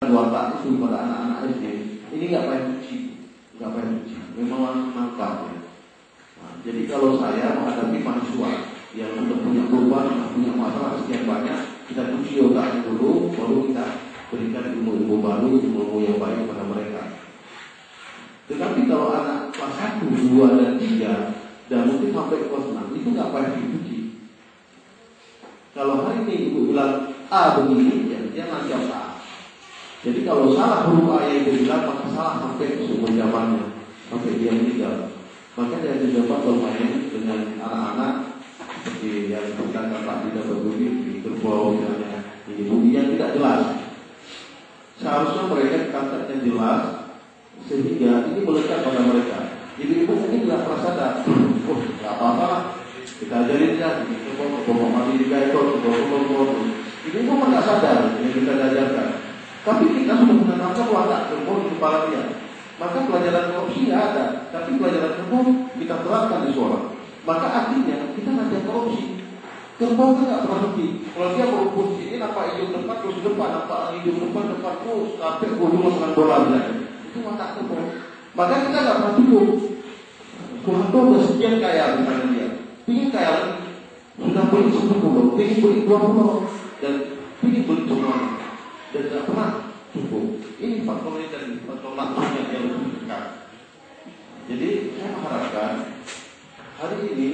watak itu pada anak-anak SD ini nggak payah cuci, memang mantap ya. Nah, jadi kalau saya menghadapi mahasiswa yang sudah punya beban, punya masalah sekian banyak, kita cuci otaknya dulu, baru kita berikan ilmu-ilmu baru, ilmu yang baik pada mereka. Tetapi kalau anak kelas 1, 2, dan 3 dan mungkin sampai kelas 6 itu nggak payah dicuci. Kalau hari ini ibu bilang A begini, ya dia nanti A. Jadi kalau salah huruf A yang dibilang, maka salah sampai seumur zamannya, sampai dia meninggal. Maka dia coba bermain dengan anak-anak seperti yang kita kata tidak berdiri di kerbau misalnya, ini bunyi yang tidak jelas. Seharusnya mereka kata yang jelas sehingga ini melekat pada mereka. Ibu-ibu mungkin tidak pernah sadar, oh nggak apa-apa, kita ajarin ya, kerbau mati digaikot, kerbau. Ibu-ibu nggak sadar yang kita ajarkan. Tapi kita sudah menanamkan watak kerbau di kepala dia. Maka pelajaran korupsi ada, tapi pelajaran kerbau kita terapkan di sekolah. Maka artinya kita nanti korupsi. Kerbau kan nggak pernah berhenti. Kalau dia berumput ini nampak hijau depan terus depan, nampak hijau depan terus sampai ujung lapangan bola misalnya. Itu watak kerbau. Maka kita nggak pernah cukup. Soeharto udah sekian kaya misalnya dia, ingin kaya lagi, sudah beli 10 pulau, ingin beli 2 pulau, dan ingin beli semua, dan tidak pernah cukup. Ini faktornya dan faktor langsungnya yang lebih dekat. Jadi saya mengharapkan hari ini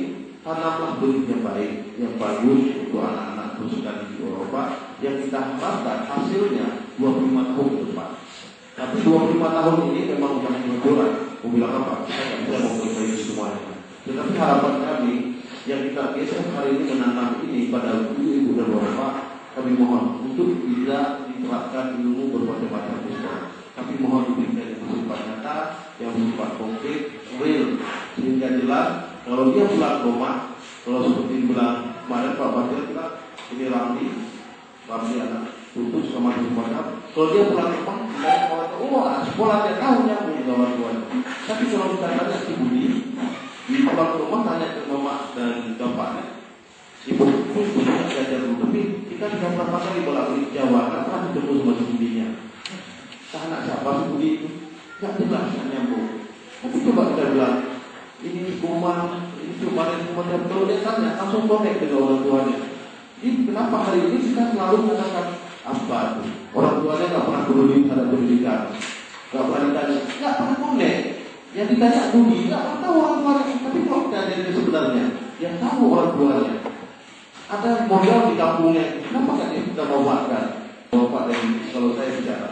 tanamlah benih yang baik, yang bagus untuk anak-anak khususnya di Eropa, yang kita harapkan hasilnya 25 tahun ke depan. Tapi 25 tahun ini memang bukan kebetulan. Mau bilang apa? Kita tidak bisa memperbaiki semuanya. Tetapi harapan kami yang kita biasa hari ini menanam ini pada ibu-ibu dan bapak, kami mohon untuk tidak diterapkan ilmu berbagai macam sekolah. Tapi mohon diberikan yang bersifat nyata, yang bersifat konkret, real, sehingga jelas kalau dia pulang rumah, kalau seperti bilang kemarin Pak Batil bilang ini Ramli anak putus sama rumah. Kalau dia pulang rumah, dia orang sekolah dia tahu nyambung kawan tuanya. Tapi kalau kita tanya si Budi, di pulang ke rumah tanya ke mama dan bapaknya, ibu punya belajar dulu. Tapi kita sudah berapa kali bolak-balik Jawa, kan pernah ketemu sama si Budinya. Anak siapa si Budi itu? Nggak jelas nyambung. Tapi coba kita bilang, ini rumah, ini kemarin kemudian kalau dia tanya langsung connect dengan orang tuanya. Jadi kenapa hari ini kita selalu mengatakan apa itu? Orang tuanya nggak pernah peduli terhadap pendidikan, nggak pernah ditanya, nggak pernah connect. Yang ditanya dulu, nggak pernah tahu orang tuanya. Tapi kalau kita jadi sebenarnya, yang tahu orang tuanya. Ada modal di kampungnya, kenapa nggak kita mau buatkan? Bapak dan kalau saya bicara.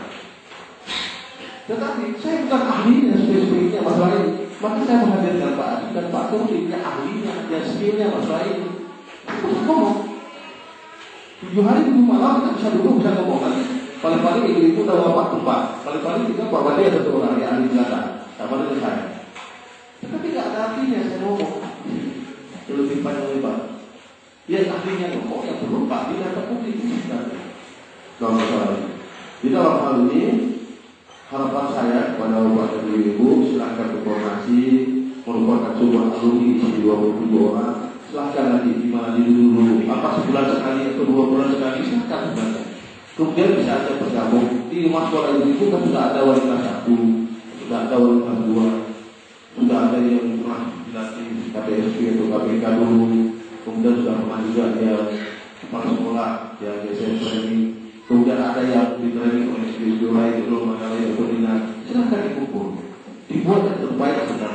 Tetapi saya bukan ahlinya spesifiknya masalah ini. Maka saya menghadirkan Pak Adi dan Pak Turtinya ahlinya, yang skillnya masalah ini. Kita bisa ngomong. 7 hari 7 malam kita bisa duduk, bisa ngomong kan. Paling-paling ibu udah wafat tempat. Paling-paling kita bawa dia satu orang yang ahli belakang. Sama dengan saya. Tetapi nggak ada artinya saya ngomong. Lebih panjang lebar. Dia ahlinya ngomong yang perlu Pak Adi dan Pak Turti itu sebenarnya. Dalam masalah ini. Di dalam hal ini harapan saya kepada Bapak dan Ibu silakan berkoordinasi merupakan sebuah alumni isi 27 orang. Silahkan nanti dimana dulu apa sebulan sekali atau 2 bulan sekali silahkan sebenarnya. Kemudian bisa aja bergabung di rumah sekolah itu kan sudah ada wali kelas 1, sudah ada wali kelas 2, sudah ada yang pernah dilatih KPSP atau KPK dulu, kemudian sudah pernah juga dia kepala sekolah yang biasanya training, kemudian ada yang di training oleh studio lain dulu maka yang berminat silahkan dikumpul, dibuat yang terbaik sebenarnya.